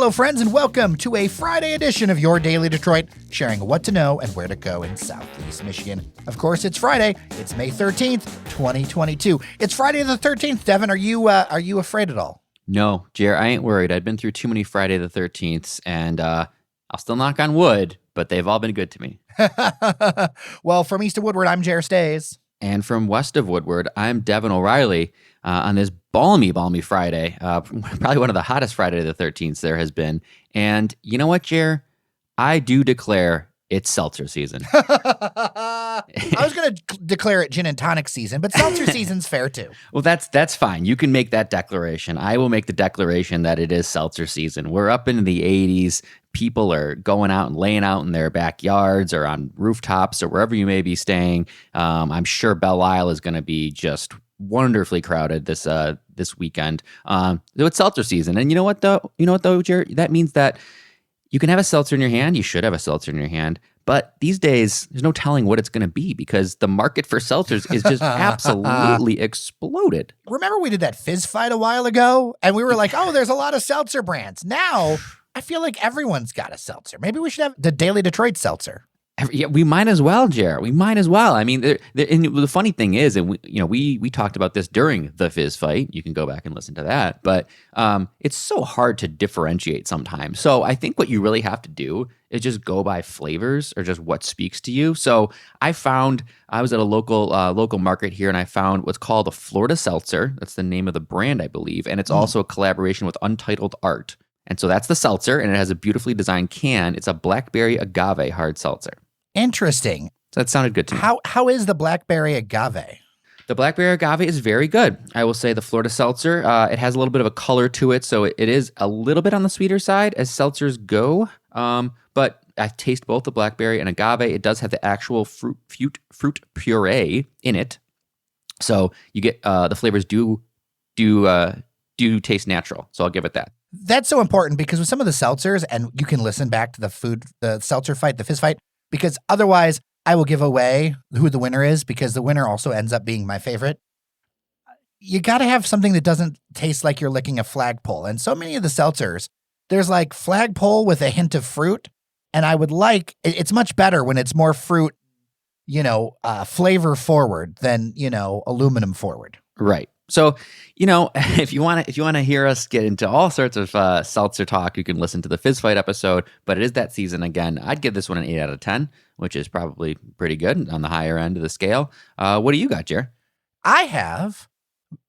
Hello, friends, and welcome to a Friday edition of Your Daily Detroit, sharing what to know and where to go in Southeast Michigan. Of course, it's Friday. It's May 13th, 2022. It's Friday the 13th. Devin, are you afraid at all? No, Jer, I ain't worried. I've been through too many Friday the 13th, and I'll still knock on wood, but they've all been good to me. Well, from east of Woodward, I'm Jer Stays. And from west of Woodward, I'm Devin O'Reilly on this balmy Friday, probably one of the hottest Friday the 13th there has been. And you know what, Jer? I do declare it's seltzer season. I was going to declare it gin and tonic season, but seltzer season's fair too. Well, that's fine. You can make that declaration. I will make the declaration that it is seltzer season. We're up into the 80s. People are going out and laying out in their backyards or on rooftops or wherever you may be staying. I'm sure Belle Isle is going to be just wonderfully crowded this weekend. It's seltzer season, and you know what though, Jared? That means that you can have a seltzer in your hand. You should have a seltzer in your hand. But these days, there's no telling what it's going to be because the market for seltzers is just absolutely exploded. Remember we did that fizz fight a while ago, and we were like, oh, there's a lot of seltzer brands. Now, I feel like everyone's got a seltzer. Maybe we should have the Daily Detroit seltzer. Yeah, we might as well, Jared. We might as well. I mean, and the funny thing is, and we talked about this during the fizz fight. You can go back and listen to that. But it's so hard to differentiate sometimes. So I think what you really have to do is just go by flavors or just what speaks to you. So I was at a local market here, and I found what's called a Florida Seltzer. That's the name of the brand, I believe, and it's also a collaboration with Untitled Art. And so that's the seltzer, and it has a beautifully designed can. It's a blackberry agave hard seltzer. Interesting. So that sounded good to me. How is the blackberry agave? The blackberry agave is very good. I will say the Florida Seltzer, it has a little bit of a color to it, so it is a little bit on the sweeter side as seltzers go. But I taste both the blackberry and agave. It does have the actual fruit puree in it, so you get the flavors do taste natural. So I'll give it that. That's so important because with some of the seltzers, and you can listen back to the seltzer fight, the fizz fight, because otherwise I will give away who the winner is because the winner also ends up being my favorite. You got to have something that doesn't taste like you're licking a flagpole. And so many of the seltzers, there's like flagpole with a hint of fruit. And it's much better when it's more fruit, flavor forward than, aluminum forward. Right. So, if you want to hear us get into all sorts of seltzer talk, you can listen to the Fizz Fight episode, but it is that season again. I'd give this one an 8 out of 10, which is probably pretty good on the higher end of the scale. What do you got, Jer? I have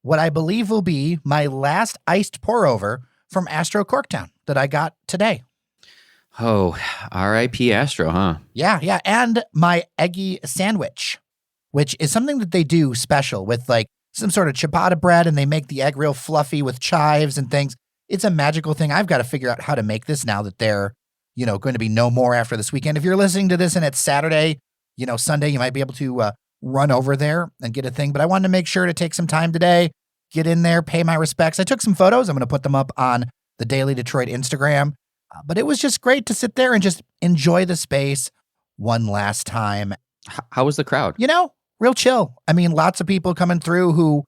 what I believe will be my last iced pour over from Astro Corktown that I got today. Oh, R.I.P. Astro, huh? Yeah. And my eggy sandwich, which is something that they do special with like some sort of ciabatta bread, and they make the egg real fluffy with chives and things. It's a magical thing. I've got to figure out how to make this now that they're, going to be no more after this weekend. If you're listening to this and it's Saturday, Sunday, you might be able to run over there and get a thing. But I wanted to make sure to take some time today, get in there, pay my respects. I took some photos. I'm going to put them up on the Daily Detroit Instagram. But it was just great to sit there and just enjoy the space one last time. How was the crowd? Real chill. I mean, lots of people coming through who,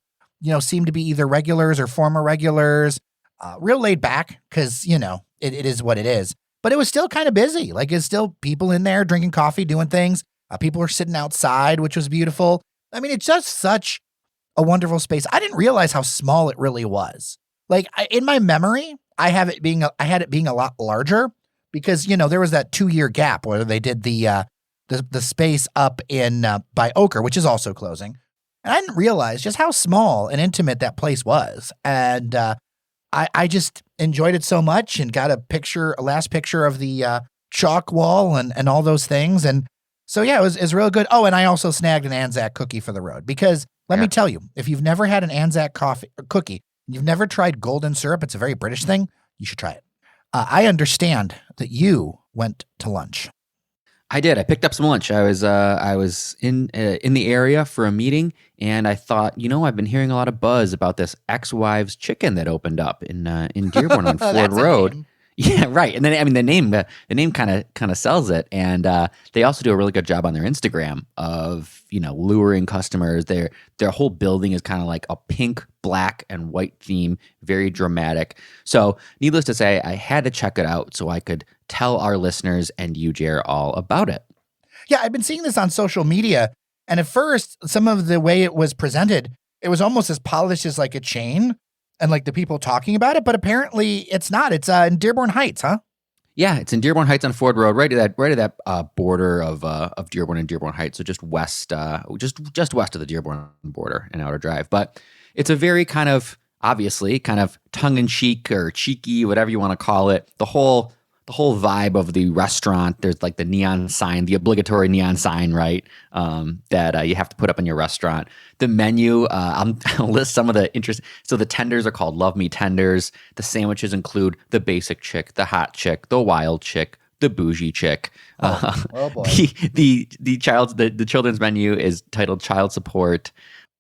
seem to be either regulars or former regulars, real laid back because, it is what it is. But it was still kind of busy. Like, it's still people in there drinking coffee, doing things. People were sitting outside, which was beautiful. I mean, it's just such a wonderful space. I didn't realize how small it really was. Like, in my memory, I had it being a lot larger because, there was that 2-year gap where they did the space up in by Oker, which is also closing. And I didn't realize just how small and intimate that place was. And I just enjoyed it so much and got a last picture of the chalk wall and all those things. And so, yeah, it was real good. Oh, and I also snagged an Anzac cookie for the road because let me tell you, if you've never had an Anzac cookie, you've never tried golden syrup, it's a very British thing, you should try it. I understand that you went to lunch. I did. I picked up some lunch. I was in the area for a meeting, and I thought, I've been hearing a lot of buzz about this ExWifes Chicken that opened up in Dearborn on Ford Road. Yeah, right. And then the name kind of sells it, and they also do a really good job on their Instagram of luring customers. Their whole building is kind of like a pink, black, and white theme, very dramatic. So, needless to say, I had to check it out so I could tell our listeners and you, Jer, all about it. Yeah, I've been seeing this on social media, and at first, some of the way it was presented, it was almost as polished as like a chain. And like the people talking about it, but apparently it's not. It's in Dearborn Heights, huh? Yeah, it's in Dearborn Heights on Ford Road, right at that border of Dearborn and Dearborn Heights. So just west, just west of the Dearborn border and Outer Drive. But it's a very kind of obviously kind of tongue in cheek or cheeky, whatever you want to call it. The whole vibe of the restaurant. There's like the neon sign, the obligatory neon sign, right? That you have to put up in your restaurant. The menu, I'll list some of the interest. So the tenders are called Love Me Tenders. The sandwiches include the basic chick, the hot chick, the wild chick, the bougie chick. Oh boy. The children's menu is titled Child Support.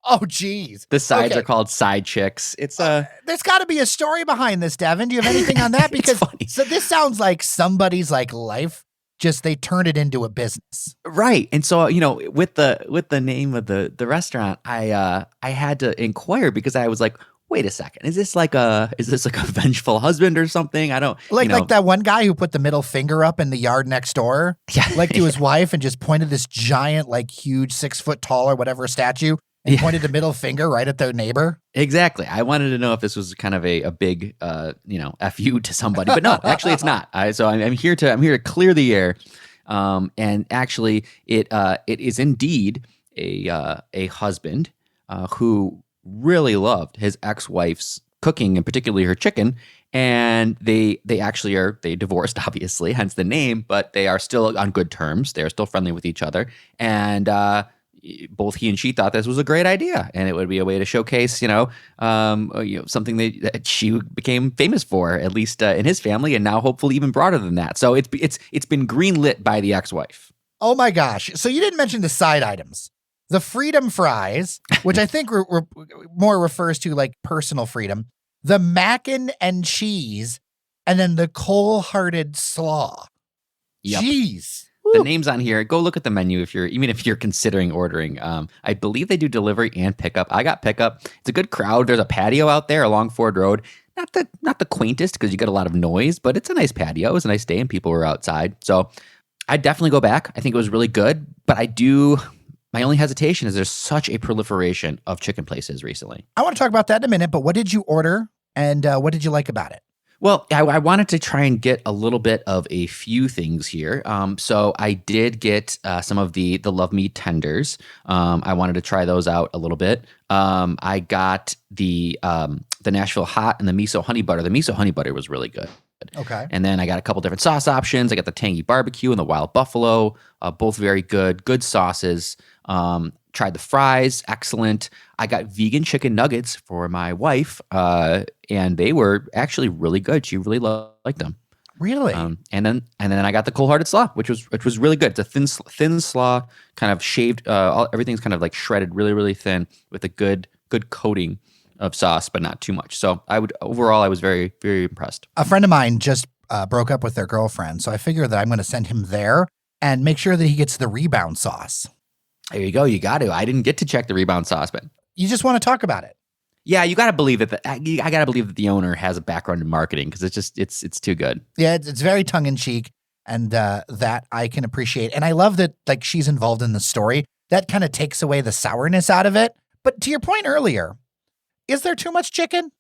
Oh, geez. The sides are called side chicks. It's there's got to be a story behind this, Devin. Do you have anything on that? Because so this sounds like somebody's like life. Just they turned it into a business, right? And so with the name of the restaurant, I had to inquire because I was like, wait a second, is this like a vengeful husband or something? I don't like that one guy who put the middle finger up in the yard next door, like to his wife, and just pointed this giant, like huge 6 foot tall or whatever statue. And pointed the middle finger right at their neighbor. Exactly. I wanted to know if this was kind of a big, FU to somebody, but no, actually it's not. So I'm here to clear the air. And actually it is indeed a husband who really loved his ex-wife's cooking and particularly her chicken. And they divorced, obviously, hence the name, but they are still on good terms. They're still friendly with each other. And, both he and she thought this was a great idea, and it would be a way to showcase, something that she became famous for, at least in his family, and now hopefully even broader than that. So it's been greenlit by the ex-wife. Oh my gosh! So you didn't mention the side items, the freedom fries, which I think more refers to like personal freedom, the mac and cheese, and then the cold-hearted slaw. Yep. Jeez. The name's on here. Go look at the menu if you're considering ordering. I believe they do delivery and pickup. I got pickup. It's a good crowd. There's a patio out there along Ford Road. Not the quaintest because you get a lot of noise, but it's a nice patio. It was a nice day and people were outside. So I'd definitely go back. I think it was really good. But my only hesitation is there's such a proliferation of chicken places recently. I want to talk about that in a minute, but what did you order and what did you like about it? Well, I wanted to try and get a little bit of a few things here. So I did get some of the Love Me Tenders. I wanted to try those out a little bit. I got the Nashville Hot and the Miso Honey Butter. The Miso Honey Butter was really good. Okay. And then I got a couple different sauce options. I got the Tangy Barbecue and the Wild Buffalo, both very good sauces. Tried the fries, excellent. I got vegan chicken nuggets for my wife, and they were actually really good. She really liked them. Really? And then I got the cold-hearted slaw, which was really good. It's a thin slaw, kind of shaved. Everything's kind of like shredded, really really thin, with a good coating of sauce, but not too much. So overall, I was very very impressed. A friend of mine just broke up with their girlfriend, so I figure that I'm going to send him there and make sure that he gets the rebound sauce. There you go. You got to. I didn't get to check the rebound sauce, but you just want to talk about it. Yeah, you got to believe that. I got to believe that the owner has a background in marketing because it's too good. Yeah, it's very tongue in cheek, and that I can appreciate. And I love that like she's involved in the story. That kind of takes away the sourness out of it. But to your point earlier, is there too much chicken?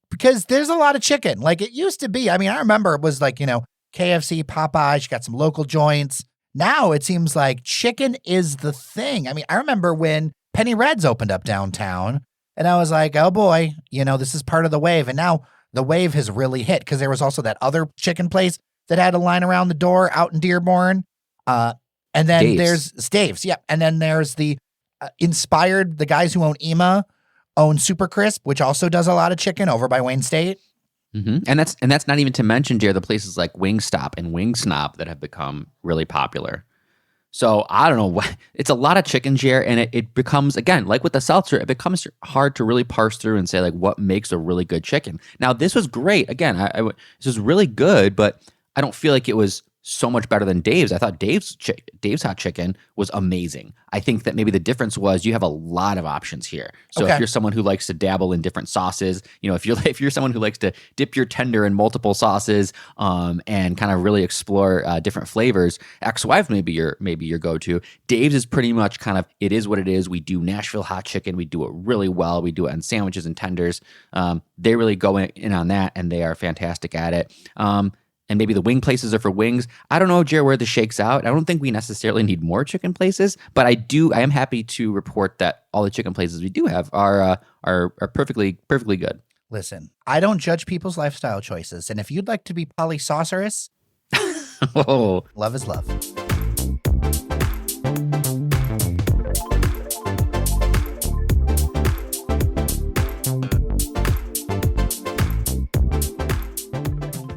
Because there's a lot of chicken. Like it used to be. I mean, I remember it was like KFC, Popeyes. You got some local joints. Now it seems like chicken is the thing. I mean, I remember when Penny Red's opened up downtown and I was like, oh boy, this is part of the wave. And now the wave has really hit because there was also that other chicken place that had a line around the door out in Dearborn. And then there's Dave's. Yeah. And then there's the the guys who own Ema own Super Crisp, which also does a lot of chicken over by Wayne State. Mm-hmm. And that's not even to mention, dear, the places like Wingstop and Wing Snob that have become really popular. So I don't know what it's a lot of chicken, Jer, and it becomes, again, like with the seltzer, it becomes hard to really parse through and say like what makes a really good chicken. Now this was great. Again, this was really good, but I don't feel like it was so much better than Dave's. I thought Dave's hot chicken was amazing. I think that maybe the difference was you have a lot of options here. So if you're someone who likes to dabble in different sauces, if you're someone who likes to dip your tender in multiple sauces, and kind of really explore different flavors, ex-wife maybe your go-to. Dave's is pretty much kind of, it is what it is. We do Nashville hot chicken. We do it really well. We do it on sandwiches and tenders. They really go in on that, and they are fantastic at it. And maybe the wing places are for wings. I don't know, Jared, where this shakes out. I don't think we necessarily need more chicken places, but I am happy to report that all the chicken places we do have are perfectly good. Listen, I don't judge people's lifestyle choices, and if you'd like to be polysaucerous, love is love.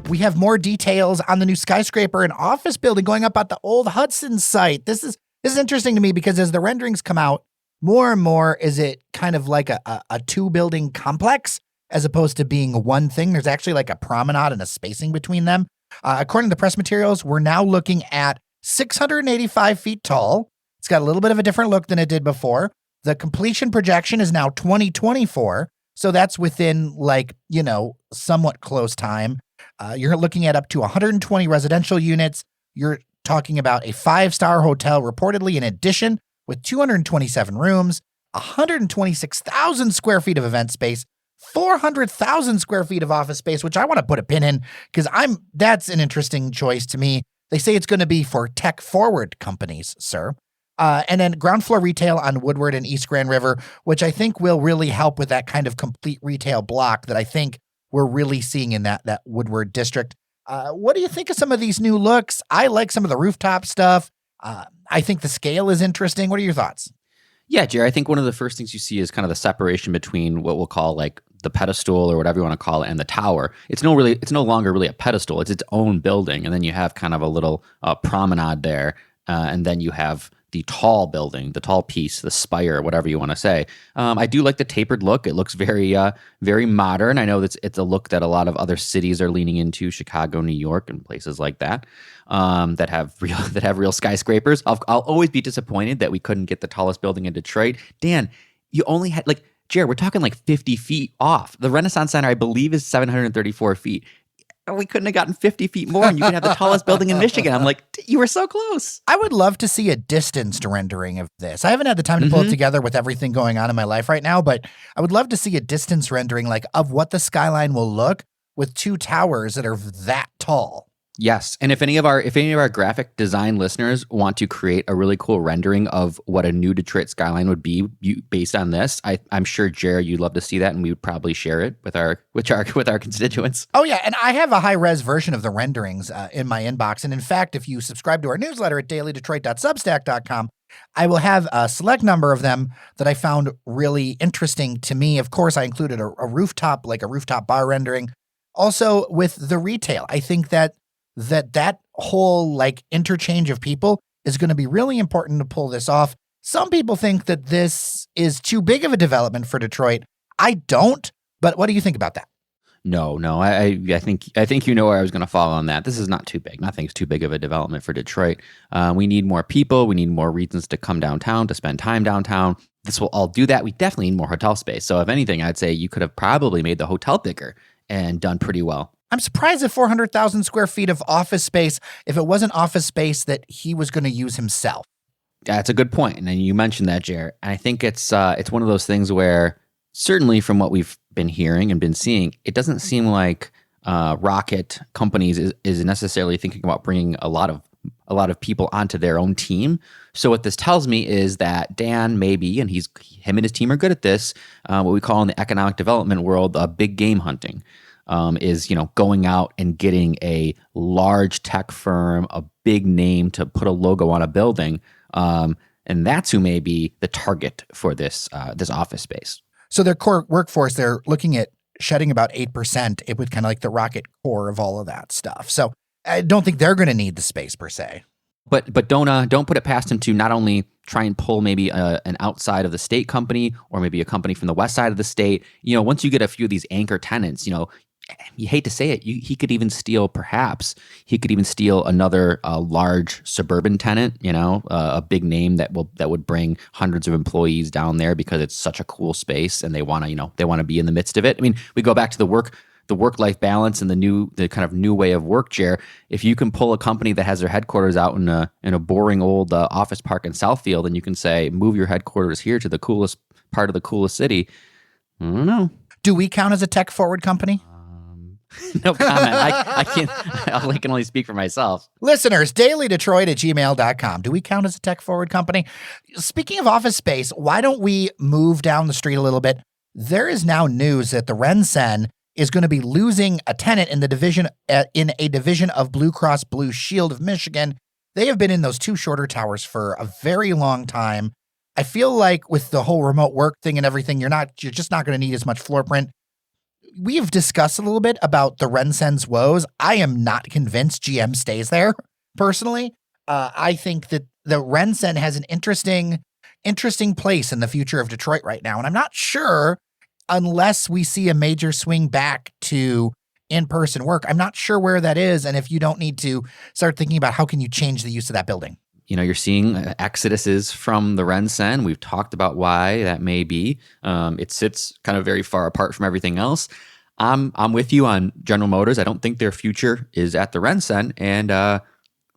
We have more details on the new skyscraper and office building going up at the old Hudson site. This is interesting to me because as the renderings come out, more and more is it kind of like a two-building complex as opposed to being one thing. There's actually like a promenade and a spacing between them. According to the press materials, we're now looking at 685 feet tall. It's got a little bit of a different look than it did before. The completion projection is now 2024, so that's within somewhat close time. You're looking at up to 120 residential units. You're talking about a 5-star hotel, reportedly in addition, with 227 rooms, 126,000 square feet of event space, 400,000 square feet of office space, which I want to put a pin in because that's an interesting choice to me. They say it's going to be for tech-forward companies, sir. And then ground floor retail on Woodward and East Grand River, which I think will really help with that kind of complete retail block that I think we're really seeing in that Woodward district. What do you think of some of these new looks? I like some of the rooftop stuff. I think the scale is interesting. What are your thoughts? Yeah, Jerry, I think one of the first things you see is kind of the separation between what we'll call like the pedestal or whatever you want to call it and the tower. It's no longer really a pedestal. It's its own building. And then you have kind of a little promenade there. And then you have the tall building, the tall piece, the spire, whatever you want to say. I do like the tapered look. It looks very, very modern. I know it's a look that a lot of other cities are leaning into, Chicago, New York, and places like that, that have real skyscrapers. I'll always be disappointed that we couldn't get the tallest building in Detroit. Dan, you only had Jared, we're talking 50 feet off. The Renaissance Center, I believe, is 734 feet. We couldn't have gotten 50 feet more and you can have the tallest building in Michigan. I'm like, you were so close. I would love to see a distanced rendering of this. I haven't had the time to pull it together with everything going on in my life right now, but I would love to see a distance rendering of what the skyline will look with two towers that are that tall. Yes, and if any of our graphic design listeners want to create a really cool rendering of what a new Detroit skyline would be based on this, I'm sure, Jared, you'd love to see that, and we would probably share it with our constituents. Oh yeah, and I have a high-res version of the renderings in my inbox, and in fact, if you subscribe to our newsletter at dailydetroit.substack.com, I will have a select number of them that I found really interesting to me. Of course, I included a rooftop, like a rooftop bar rendering. Also, with the retail, I think that whole interchange of people is going to be really important to pull this off. Some people think that this is too big of a development for Detroit. I don't, but what do you think about that? No, I think you know where I was going to fall on that. This is not too big. Nothing's too big of a development for Detroit. We need more people. We need more reasons to come downtown, to spend time downtown. This will all do that. We definitely need more hotel space. So if anything, I'd say you could have probably made the hotel bigger and done pretty well. I'm surprised at 400,000 square feet of office space if it wasn't office space that he was going to use himself. That's a good point. And you mentioned that, Jared. And I think it's one of those things where certainly from what we've been hearing and been seeing, it doesn't seem like Rocket Companies is necessarily thinking about bringing a lot of people onto their own team. So what this tells me is that Dan maybe, and him and his team are good at this, what we call in the economic development world, big game hunting. Is going out and getting a large tech firm, a big name to put a logo on a building, and that's who may be the target for this office space. So their core workforce, they're looking at shedding about 8%. It would kind of like the Rocket core of all of that stuff. So I don't think they're going to need the space per se. But don't put it past him to not only try and pull maybe an outside of the state company or maybe a company from the west side of the state. Once you get a few of these anchor tenants, you hate to say it, he could even steal another large suburban tenant, a big name that would bring hundreds of employees down there because it's such a cool space and they want to be in the midst of it. I mean, we go back to the work-life balance and the kind of new way of work, Jer. If you can pull a company that has their headquarters out in a boring old office park in Southfield, and you can say, move your headquarters here to the coolest part of the coolest city. I don't know. Do we count as a tech-forward company? No comment. I can only speak for myself. Listeners, dailydetroit@gmail.com. Do we count as a tech-forward company? Speaking of office space, why don't we move down the street a little bit? There is now news that the RenCen is going to be losing a tenant in a division of Blue Cross Blue Shield of Michigan. They have been in those two shorter towers for a very long time. I feel like with the whole remote work thing and everything, you're just not going to need as much floor print. We've discussed a little bit about the RenCen's woes. I am not convinced GM stays there, personally. I think that the RenCen has an interesting place in the future of Detroit right now. And I'm not sure, unless we see a major swing back to in-person work, I'm not sure where that is. And if you don't need to start thinking about how can you change the use of that building. You're seeing exoduses from the RenCen. We've talked about why that may be. It sits kind of very far apart from everything else. I'm with you on General Motors. I don't think their future is at the RenCen. And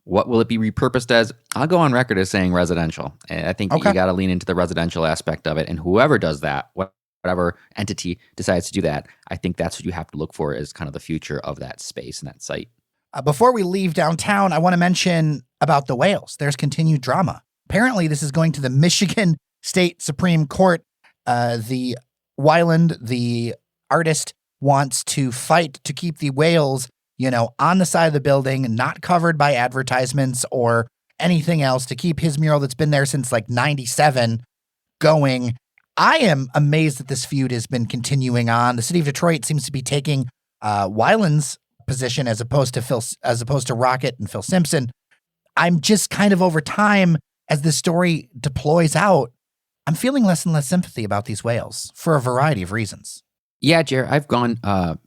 what will it be repurposed as? I'll go on record as saying residential. I think you got to lean into the residential aspect of it. And whoever does that, whatever entity decides to do that, I think that's what you have to look for as kind of the future of that space and that site. Before we leave downtown, I want to mention about the whales. There's continued drama. Apparently, this is going to the Michigan State Supreme Court. The Weiland, the artist, wants to fight to keep the whales, on the side of the building, not covered by advertisements or anything else, to keep his mural that's been there since like 97 going. I am amazed that this feud has been continuing on. The city of Detroit seems to be taking Weiland's position as opposed to Rocket and Phil Simpson. I'm just kind of, over time, as the story deploys out, I'm feeling less and less sympathy about these whales for a variety of reasons. Yeah, Jer, I've gone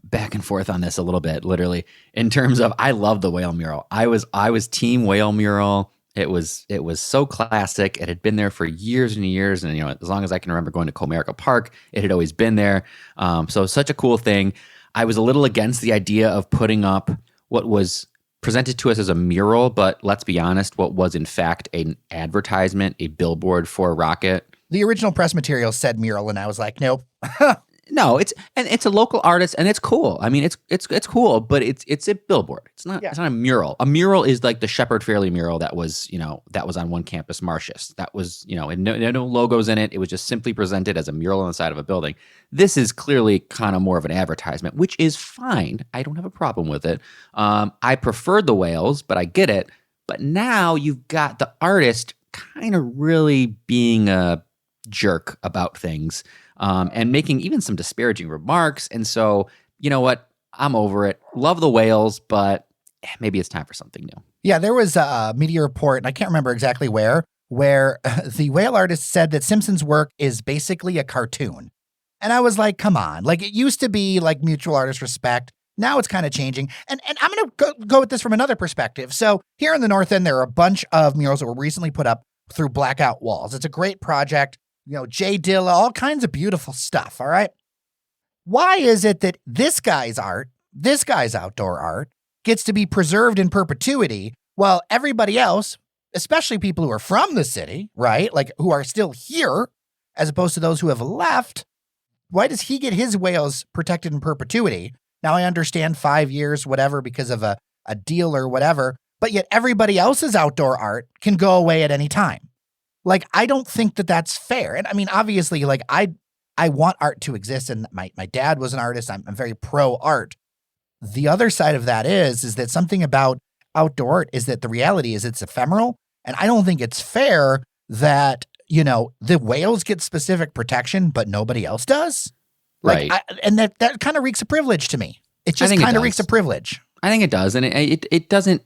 back and forth on this a little bit, literally, in terms of I love the whale mural. I was team whale mural. It was so classic. It had been there for years and years, and as long as I can remember going to Comerica Park, it had always been there. So such a cool thing. I was a little against the idea of putting up what was presented to us as a mural, but let's be honest, what was in fact an advertisement, a billboard for Rocket. The original press material said mural, and I was like, nope. No, it's a local artist, and it's cool. I mean, it's cool, but it's a billboard. It's not a mural. A mural is like the Shepard Fairley mural that was on one campus, Marcius. That was, and no logos in it. It was just simply presented as a mural on the side of a building. This is clearly kind of more of an advertisement, which is fine. I don't have a problem with it. I preferred the whales, but I get it. But now you've got the artist kind of really being a jerk about things. And making even some disparaging remarks. And so, you know what? I'm over it. Love the whales, but maybe it's time for something new. Yeah, there was a media report, and I can't remember exactly where the whale artist said that Simpson's work is basically a cartoon. And I was like, come on. Like, it used to be like mutual artist respect. Now it's kind of changing. And I'm going to go with this from another perspective. So here in the North End, there are a bunch of murals that were recently put up through Blackout Walls. It's a great project. Jay Dilla, all kinds of beautiful stuff, all right? Why is it that this guy's art, this guy's outdoor art, gets to be preserved in perpetuity while everybody else, especially people who are from the city, right, like who are still here, as opposed to those who have left, why does he get his whales protected in perpetuity? Now, I understand 5 years, whatever, because of a deal or whatever, but yet everybody else's outdoor art can go away at any time. Like, I don't think that that's fair. And I mean, obviously, like, I want art to exist, and my dad was an artist. I'm very pro art. The other side of that is that something about outdoor art is that the reality is it's ephemeral. And I don't think it's fair that, the whales get specific protection, but nobody else does. Like, right. And that kind of reeks of privilege to me. It just kind of reeks of privilege. I think it does. And it doesn't,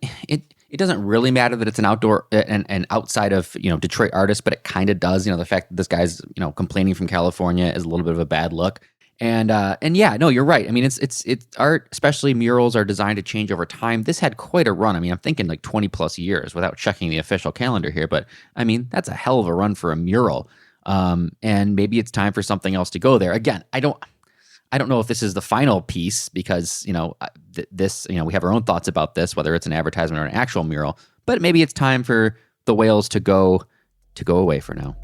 It doesn't really matter that it's an outdoor and outside of, Detroit artist, but it kind of does. The fact that this guy's, complaining from California is a little bit of a bad look. And yeah, no, you're right. I mean, it's art, especially murals, are designed to change over time. This had quite a run. I mean, I'm thinking like 20 plus years without checking the official calendar here, but I mean, that's a hell of a run for a mural. And maybe it's time for something else to go there. Again, I don't know if this is the final piece because, we have our own thoughts about this, whether it's an advertisement or an actual mural, but maybe it's time for the whales to go away for now.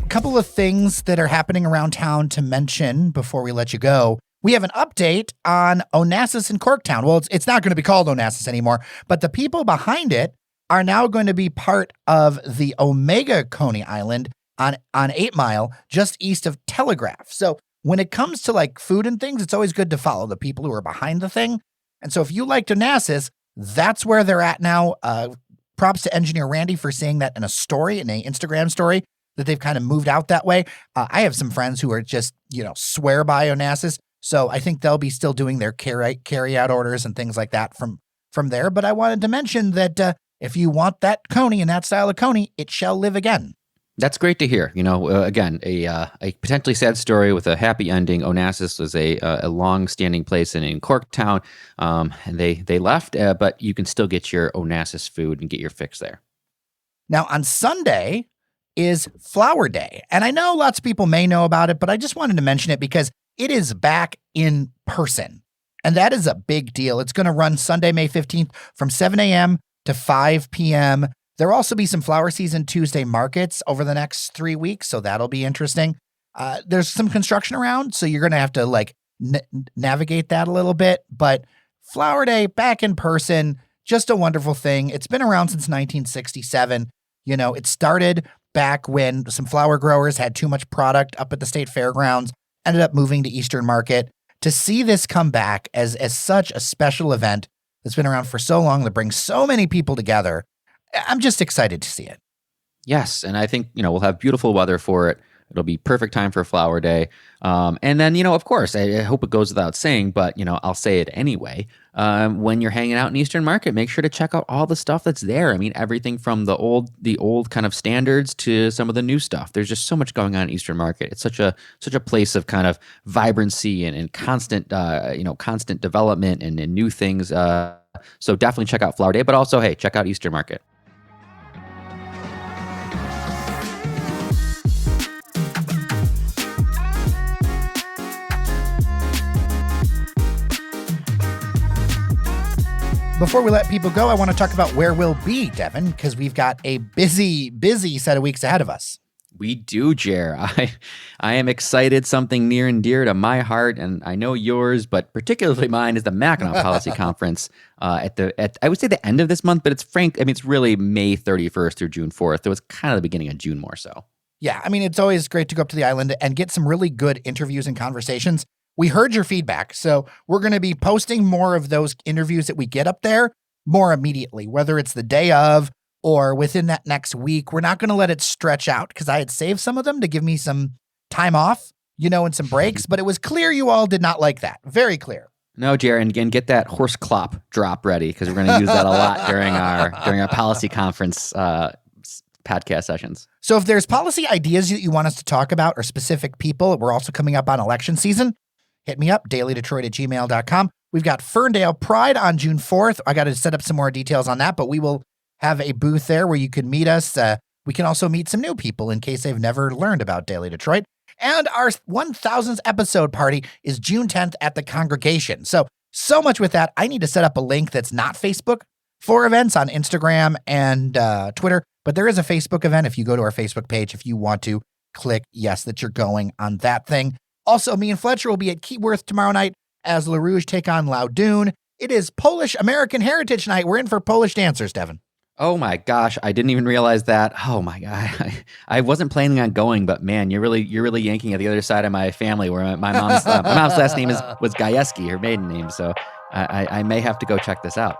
Couple of things that are happening around town to mention before we let you go. We have an update on Onassis in Corktown. Well, it's not going to be called Onassis anymore, but the people behind it are now going to be part of the Omega Coney Island on 8 Mile, just east of Telegraph. So when it comes to like food and things, it's always good to follow the people who are behind the thing. And so if you liked Onassis, that's where they're at now. Props to engineer Randy for saying that in a story, in an Instagram story, that they've kind of moved out that way. I have some friends who are just, swear by Onassis. So I think they'll be still doing their carry out orders and things like that from there. But I wanted to mention that if you want that coney and that style of coney, it shall live again. That's great to hear. Again, a potentially sad story with a happy ending. Onassis was a long-standing place in Corktown, and they left, but you can still get your Onassis food and get your fix there. Now on Sunday is Flower Day. And I know lots of people may know about it, but I just wanted to mention it because it is back in person. And that is a big deal. It's going to run Sunday, May 15th from 7 a.m. to 5 p.m. There'll also be some flower season Tuesday markets over the next 3 weeks, so that'll be interesting. There's some construction around, so you're going to have to navigate that a little bit. But Flower Day back in person, just a wonderful thing. It's been around since 1967. It started back when some flower growers had too much product up at the state fairgrounds, ended up moving to Eastern Market. To see this come back as such a special event that's been around for so long, that brings so many people together, I'm just excited to see it. Yes, and I think, we'll have beautiful weather for it. It'll be perfect time for Flower Day. And then, of course, I hope it goes without saying, but, I'll say it anyway. When you're hanging out in Eastern Market, make sure to check out all the stuff that's there. I mean, everything from the old kind of standards to some of the new stuff. There's just so much going on in Eastern Market. It's such a place of kind of vibrancy and constant, constant development and new things. So definitely check out Flower Day, but also, hey, check out Eastern Market. Before we let people go, I want to talk about where we'll be, Devin, because we've got a busy set of weeks ahead of us. We do, Jer. I am excited. Something near and dear to my heart, and I know yours, but particularly mine, is the Mackinac Policy Conference at I would say the end of this month, but it's really May 31st through June 4th. It was kind of the beginning of June more so. Yeah, I mean, it's always great to go up to the island and get some really good interviews and conversations. We heard your feedback, so we're going to be posting more of those interviews that we get up there more immediately, whether it's the day of or within that next week. We're not going to let it stretch out because I had saved some of them to give me some time off, and some breaks, but it was clear you all did not like that. Very clear. No, Jared, and again, get that horse clop drop ready because we're going to use that a lot during our policy conference podcast sessions. So if there's policy ideas that you want us to talk about or specific people, we're also coming up on election season. Hit me up, dailydetroit@gmail.com. We've got Ferndale Pride on June 4th. I got to set up some more details on that, but we will have a booth there where you can meet us. We can also meet some new people in case they've never learned about Daily Detroit. And our 1000th episode party is June 10th at the Congregation. So much with that. I need to set up a link that's not Facebook for events on Instagram and Twitter, but there is a Facebook event. If you go to our Facebook page, if you want to click yes that you're going on that thing. Also, me and Fletcher will be at Keyworth tomorrow night as LaRouge take on Loudoun. It is Polish American Heritage Night. We're in for Polish dancers, Devin. Oh my gosh, I didn't even realize that. Oh my God, I wasn't planning on going, but man, you're really yanking at the other side of my family, where my mom's last name was Gajewski, her maiden name. So I may have to go check this out.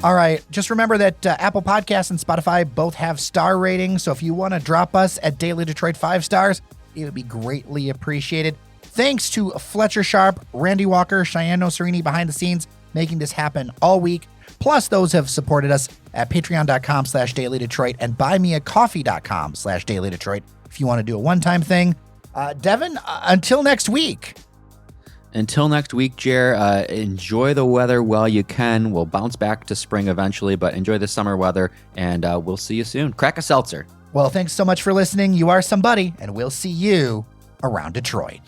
All right. Just remember that Apple Podcasts and Spotify both have star ratings. So if you want to drop us at Daily Detroit 5 stars, it would be greatly appreciated. Thanks to Fletcher Sharp, Randy Walker, Cheyenne Noserini behind the scenes, making this happen all week. Plus those have supported us at patreon.com/Daily Detroit and buymeacoffee.com/Daily Detroit if you want to do a one-time thing. Devin, until next week. Until next week, Jer, enjoy the weather while you can. We'll bounce back to spring eventually, but enjoy the summer weather, and we'll see you soon. Crack a seltzer. Well, thanks so much for listening. You are somebody, and we'll see you around Detroit.